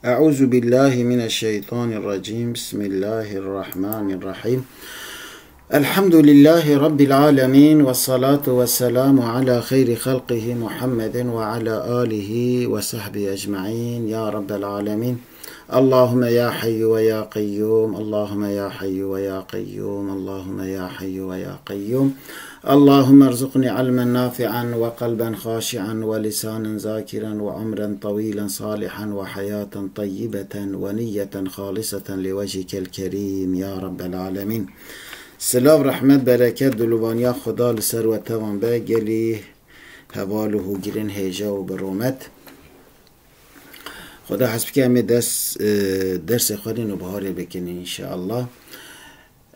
أعوذ بالله من الشيطان الرجيم بسم الله الرحمن الرحيم الحمد لله رب العالمين والصلاة والسلام على خير خلقه محمد وعلى آله وصحبه أجمعين يا رب العالمين اللهم يا حي ويا قيوم اللهم يا حي ويا قيوم اللهم يا حي ويا قيوم اللهم ارزقني علما نافعا وقلبا خاشعا ولسانا ذاكرا وعمرا طويلا صالحا وحياة طيبة ونية خالصة لوجهك الكريم يا رب العالمين. سلام رحمت برکت دلوانیا خدا لسر و توان به گلی حوال و گیرن هیجا و برومت خدا حسب که همه درس خودین و بهاری بکنین انشاءالله.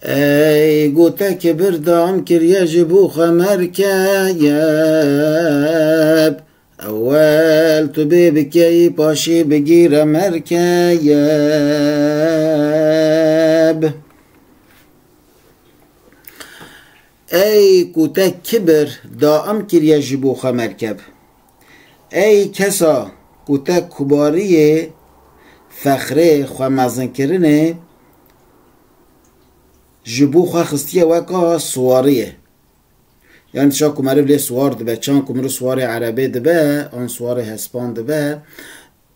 ای گوته که بردام کریه جبو خمر کیب اول تو بکی پاشی بگیر مرکیب. ای گوته کبر دام کریه جبو خمر کب ای کسا گوته کباری فخره خواه مزن کرنه جبو خواه خستیه وکا سواریه یعنی چا کمره بلی سوار دبه چان کمره سوار عربه دبه آن سوار هسپان دبه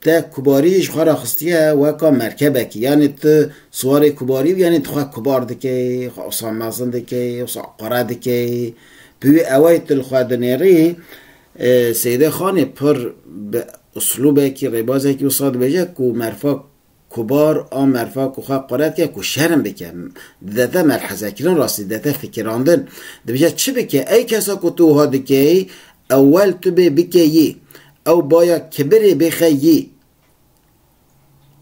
تا کباریش خواه خستیه وکا مرکبه کی یعنی تو سوار کباری یعنی تو خواه کبار دکی خواه اصان مزن دکی اصان قره دکی بوی اوای تل خواه دنیری سیده خانه پر به اسلوبه کی ربازه کی اصاد بجه که مرفا کبار آن مرفا که خواه قرد که شرم بکن داده ملحظه کرن راستی داده فکراندن بجه چه بکه ای کسا که تو ها دکی اول تو بکی او بایا کبری بخیی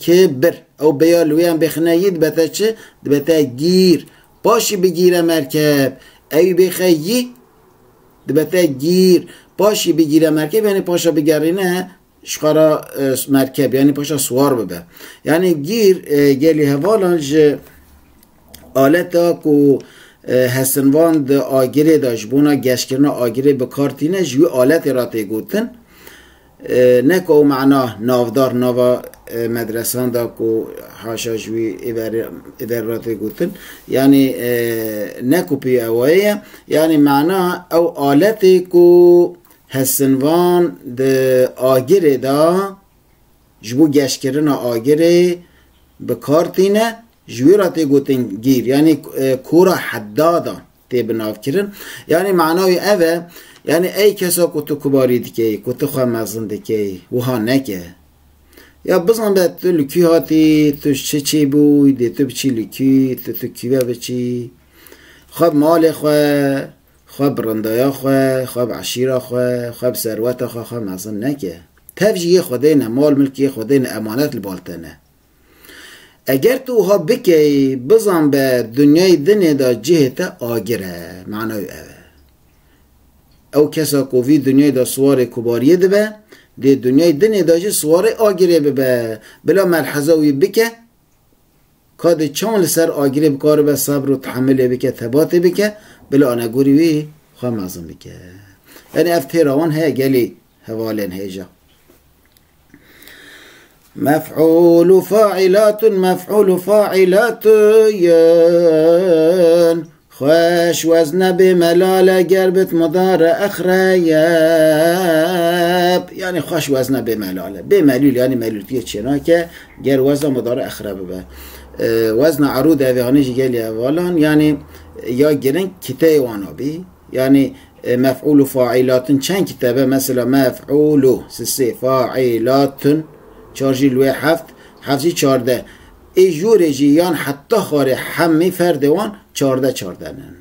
کبر او بیا لویان بخنیی دبتا چه دبتا گیر باشی بگیره مرکب ای بخیی دبتا گیر باشی بگیره مرکب یعنی پاشا بگرینه شخارا مرکب یعنی پاشا سوار ببه یعنی گیر گلی هوالانج آلتا که هستنوان ده آگیره داشت بونا گشکرنا آگیره بکارتینه جوی آلت را تیگوتن نکو معنا نافدار نوا مدرسان دا که حاشا جوی ایور را تیگوتن یعنی نکو پی اوائیه یعنی معنا او آلتی که هستنوان ده آگیره دا جبو گشکرن آگیره بکارتینه جوی را تی گوتن گیر یعنی کورا حدادا تی بناف کرن یعنی معنای اوه یعنی ای کسا که تو کباری دکی که تو خواه مزن دکی وها نکه یا بزن به تو لکی هاتی تو چه بوی دی تو بچی لکی تو کیوه بچی خواه مال خواه خواه برندایا خواه عشیره خواه ثروت خواه مزن نکه تفجیه خودین مال ملکی خودین امانت لبالتنه اگر تو ها بکی بزن به دنیای دنیا دا جهت آگره معنای او کسا کووی دنیای دا سوار کباریه دبه دی دنیای دنیا دا جه سوار آگره ببه بلا ملحظوی بکه کاد چان لسر آگره بکاره به صبر و تحمل بکه ثبات بکه بلا آنگوری وی خواه مازم بکه یعنی افتیروان های گلی حوالین هیجا مفعول فاعلات ین خوش وزن بملال گربت مدار اخریب یعنی خوش وزن بملال بملول یعنی ملولتیه چنا که گر وزن مدار اخرب به وزن عروض اوهانه جگلی اولان یعنی یا گرن کته وانا بی یعنی مفعول فاعلات چند کتابه مثلا مفعول سه فاعلات چارجی لوی هفتی 14 ای جوری جیان حتی خاره همه فردوان 14 نن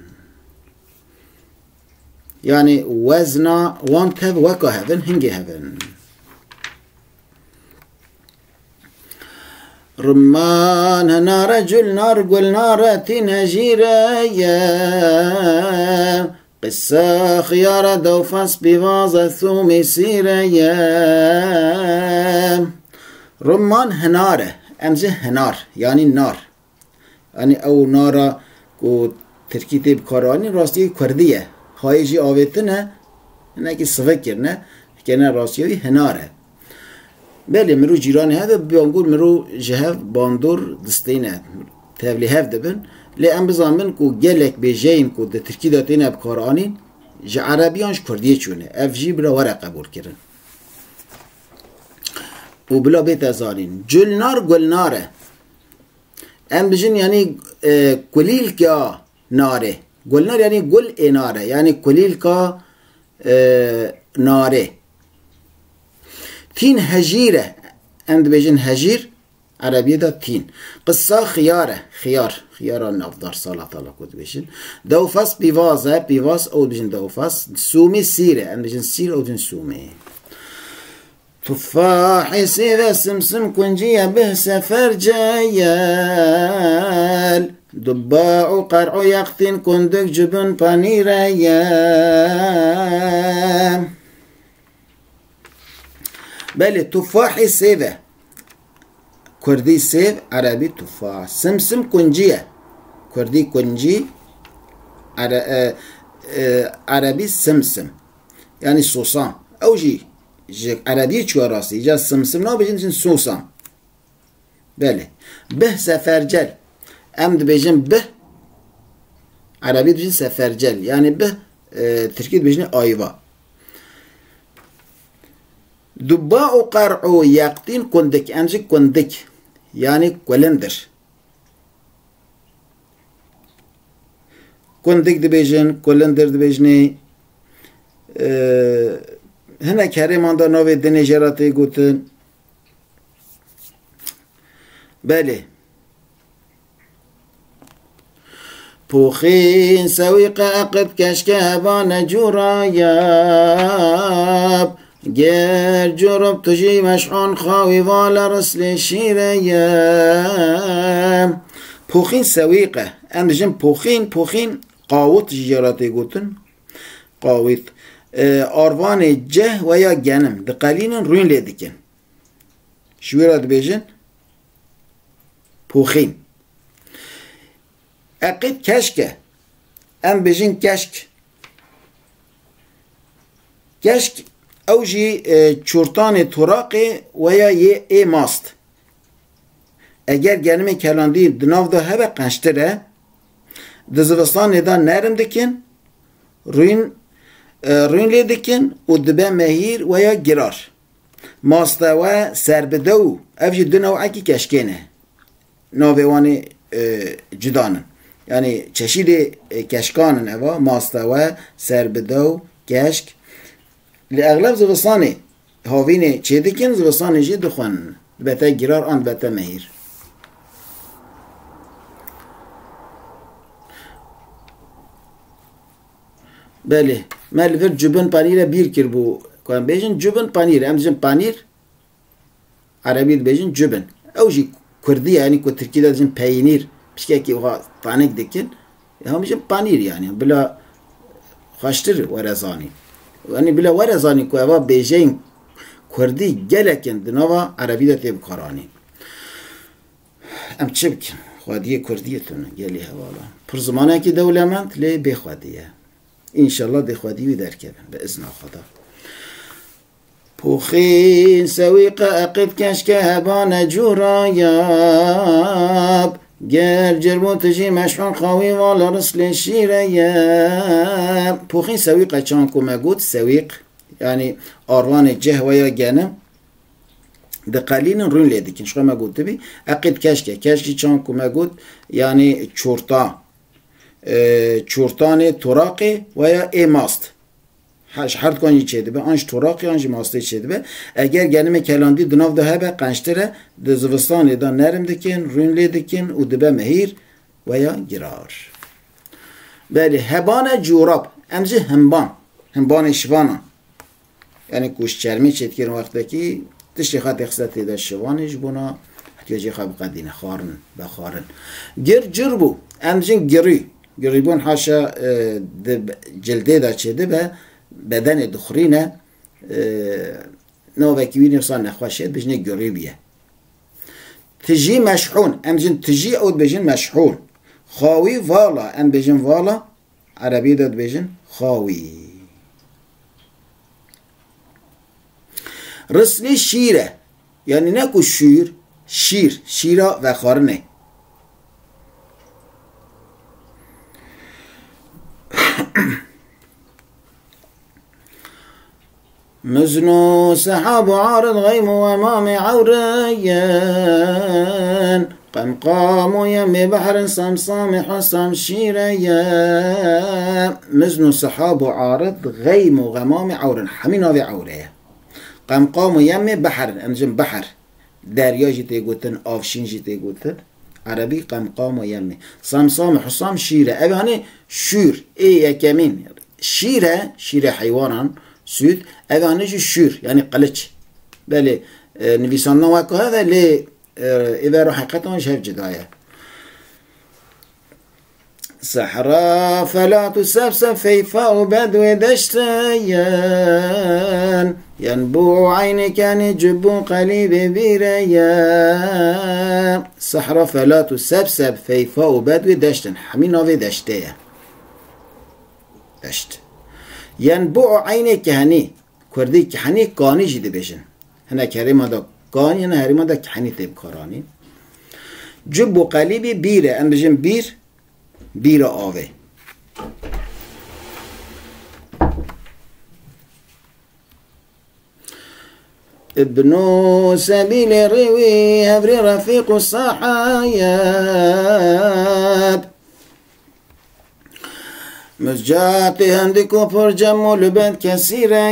یعنی وزنا وان تب وکا هفن هنگی هفن رمان هنا رجل نار قل نارتي نجيرة قصة خيارة دوفاس بوازة ثومي سيرة رمان هناره امزه هنار یعنی نار یعنی او نارا کو ترکیب کارانی راستی کردیه خایجی آویتنه نه که صفه کرنه که نه راستیوی هناره بله مرو جیران هذا بيقول مرو جهاف باندور دستينه تابلي هاف دبن لأن بزامن كو جلك بجين كو ده تركي داتينه بكارانين جا عربيانش كردية چونه اف جي بلا ورق قبول کرن و بلا بيت ازارين جلنار گلناره ام بجن يعني كليل كا ناره گلنار يعني گل اناره يعني كليل كا ناره تين هجيره ام بجن هجير عربية دا تين قصة خيارة خيار النافدار صلاة الله كود بيشن دوفاس بيفازة بيفاس او بيشن دوفاس سومي سيرة ام بيشن سيرة او بيشن سومي تفاحي سيرة سمسم كنجية به سفر جيال دباع قرع يقتن كندق جبن بانيريا بله تفاحي سيرة كردي سيف عربي تفاح سمسم كنجية كردي كنجي عربي سمسم يعني صوصان او جي عربي شو راسي جا سمسم نو بيجن صوصان بله به سفرجل امد بيجن به عربي بيجن سفرجل يعني به تركي بيجن ايوا دباء قرع يقطين كندك امجي كندك يعني كولندر كندك دبيجن كولندر دبيجني هنا كريمان دا نوي دنيجراتي قوتن بله بوخين سويق أقد كشكابان جراياب گر جرب تجي مشعون خاوي والا رسل شيريام بوخين سويقة أنا جن بوخين قاوت جيراتي قوتن قاوت آروان جه ويا جنم دقالين روين ليدكن شويرات بيجن بوخين أقيد كشكة أم بيجن كشك او جی چورتان تراقی و یا یه ای ماست اگر گرم کلاندی دناو دا هبه قنشتره دزوستان دا نرم دکن روین لی دکن و دبه مهیر و یا گرار ماسته و سربدو او جی دناو اکی کشکینه ناویوانی جدانن یعنی چشید کشکانن اوا ماسته و سربدو کشک لأغلب زبستاني هاويني چه دكين زبستاني جي دخون بتا گرار آن بتا مهير بله مالفر جبن پانيره بير كر بو كوان بيجن جبن پانير ام جن پانير عربي بيجن جبن او جي كردي يعني كو تركي دا جن پينير بشكاكي وها طانك دكين هم جن پانير يعني بلا خاشتر ورزاني يعني بلا ورزاني كو اوا بيجين كردي جلكن دنوا عربي دا تيب كاراني ام چبك خوديه كرديتون جلي حوالا پر زمانه كي دولمند لي بخوديه ان شاء الله دي خوديه دركبن باذن خدا پوخين سويق اقد كشك هبان جوراياب گر جرمو تجي مشحون خاوي والا رسل شيرياب پوخين سويق چان كما قلت سويق يعني آروان جه ويا جنم دقالين رون ليدكن شو ما قلت بي اقد كشكي چان كما قلت يعني چورتان تراقي ويا اي ماست هر کنی چه دبه آنش تراقی آنش ماسته چه دبه اگر گنم کلاندی دناو ده هبه قنشتره دزوستان دا نرم دکن رون لی دکن و دبه مهیر و یا گرار بله هبان جوراب امجه همبان شوانا یعنی کوش چرمی چید که وقتی که تشتی خط اخصتی دا شوانش بونا احتیاجی خواب قدینه خارن بخارن جربو امجه گریبون حاشا جلده دا چه دبه بدن دخرینه نووکی نفسان نخواشید بجنه گریبیه تجي مشحون ام بجن تجي او بجن مشحون خاوي والا ام بجن والا عربي داد بجن خاوي رسلي شيره yani نکو شیر شیرا و خارنه مزنو سحاب عارض غيم وامام عوريان قمقام يم بحر صمصام حصم شيريا مزنو سحاب عارض غيم وغمام عور حمين هذه عوريه قمقام يم بحر انجم بحر دریا جیته گوتن آفشین جیته گوتن عربی قمقام و یمه صمصام حصام شیره اوه هنه شور یکمین شیره حیوانان سود اوه هنه شور یعنی قلچ بله نویسان وکو هذا لی اوه رو حقیقتا شهر جدایه صحراء فلا تسبسب فيفاء بدو دشتيان ينبوع عينك نجب قليب بيريا صحراء فلا تسبسب فيفاء بدو دشتن حمين نوي دشتيا دشت ينبوع عينك هني كردي كحني قاني جدي بيشن هنا كريمة دا قاني هنا هريمة دا كحني تيب كاراني جب قليب بيرة أنا بجن بیر آوه ابن سبيل روي هبري رفيق الصحايات مزجات هندكو پر جمو لبند كثيرة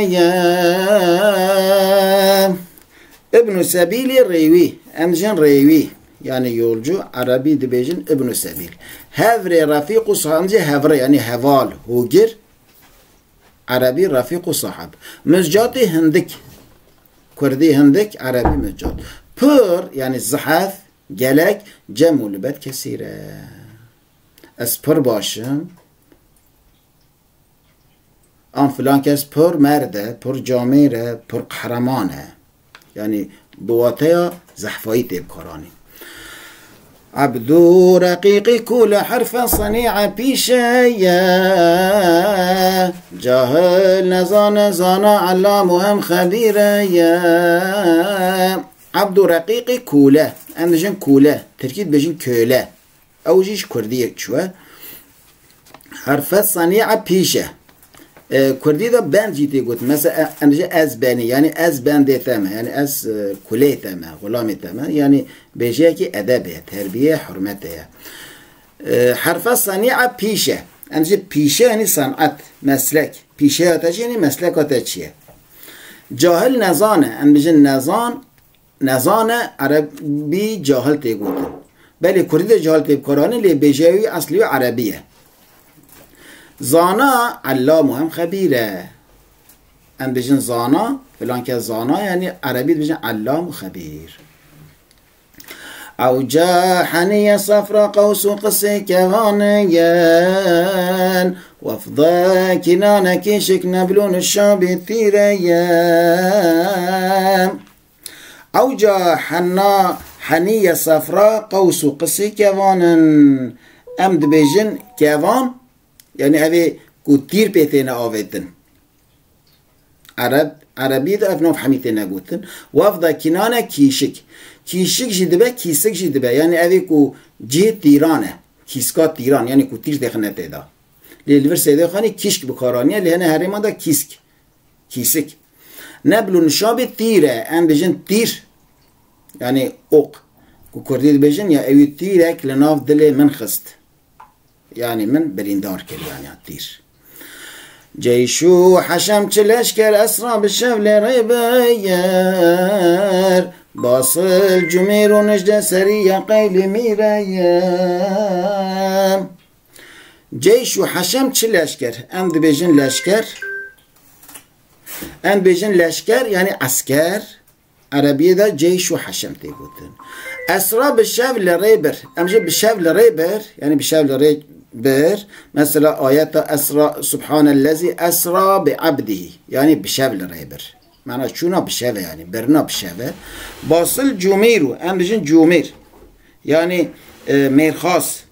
ابن سبيل روي انجن روي yani yolcu Arabi dibejin İbn-i Sebil. Hevre rafiqu sahabı hevre yani heval hugir Arabi rafiqu sahab. Müzcati hindik Kurdi hindik Arabi müzcat. Pır yani zahaf gelek cem'u libet kesire. Es pır başım an filan kes pır merde, pır camire, pır kahramane. Yani bu vataya zahfayı tebkarani. عبدو رقيقي كل حرف صنيعة بيشيا جاهل نزان زانا علامهم خبيرا يا عبدو رقيقي كولا أنا كولا تركيد بجن كولا أو جيش كردية شوى حرف صنيعة بيشا كردي ده بند جيتي قلت مثلا أنا از بني يعني از بند ثما يعني از كلية ثما غلام ثما يعني بيجيكي أدبه تربية حرمته حرف صنيعة بيشة أنا بيشة يعني صنعت مسلك بيشة تجي يعني مسلك تجي جاهل نزانه أنا بيجي نزانه عربي جاهل تيقول بله كردي جاهل تيقولانه اللي بيجي أصلي عربية زانا علام هم خبيره ام بجن زانا فلان که زانا یعنی عربی بجن علام و خبیر او جاحنی صفرا قوس قصي كوانيان وافضا كنانا كيشك نبلون الشاب الثيريان او جاحنا حنية صفرا قوس قصي كوانن ام بجن كوان yani evi ku tir petene avetin Arabi de evnof hamitene gutin wafda kinane kişik jidibe kisik jidibe yani evi ku cih tirane kiska tiran yani ku tir dekhne teda lelver sede khani kişk bukaraniye lehne herimada kisik neblun şabi tire en bejin tir yani ok ku kurdi bejin ya evi tirek lenav dile min khist yani من بريندار كل يعني عطير جيشو حشم تلشكر أسرى بالشفل ريبير باصل جمير ونجد سرية قيل ميرير جيشو حشم تلشكر أمد بيجن لشكر أمد بيجن لشكر يعني عسكر عربية ده جيشو حشم تيقولن أسرى بالشفل ريبر أمجد بالشفل ريبر يعني بالشفل ريبر مثلا آيات أسرى سبحان الذي أسرى بعبده يعني بشبل ريبر معنى شونا بشبل يعني برنا بشبل باصل جوميرو أم بجن جومير يعني ميرخاص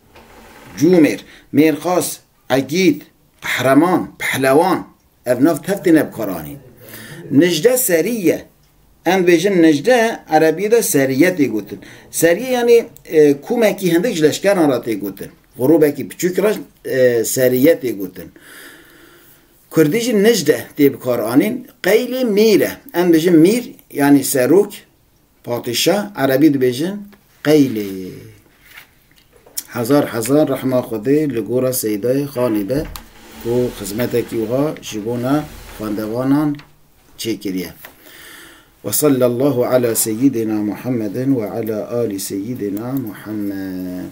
جومير ميرخاص عقيد قهرمان پهلوان ابناف تفتنا بكراني نجدة سرية ام بیجن نجده عربی دا سریت گوتن. سریه یعنی کومکی هندک جلشکر را گوتن. غروبکی بچوک را سریت گوتن. کردیج نجده دی بکار آنین قیل میره. ام بیجن میر یعنی سروک پادشاه عربی دا بیجن قیله. هزار رحمه خوده لگورا سیدای خانی به و خدمتکی وها جبونا خواندوانان چکریه. وصلى الله على سيدنا محمد وعلى آل سيدنا محمد.